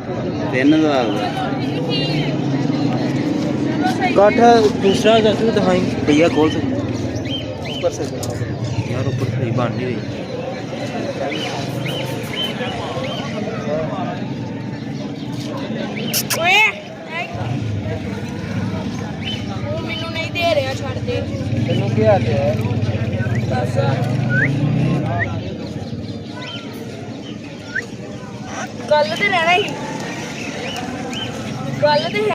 3000 ਦਾ काठ दूसरा दस भी दिखाई भैया खोल से ऊपर से यार ऊपर सही बन नहीं रही ओए वो मैनू नहीं दे रहा छड़ दे तेनों क्या आते है बस गल ते रहना ही गल ते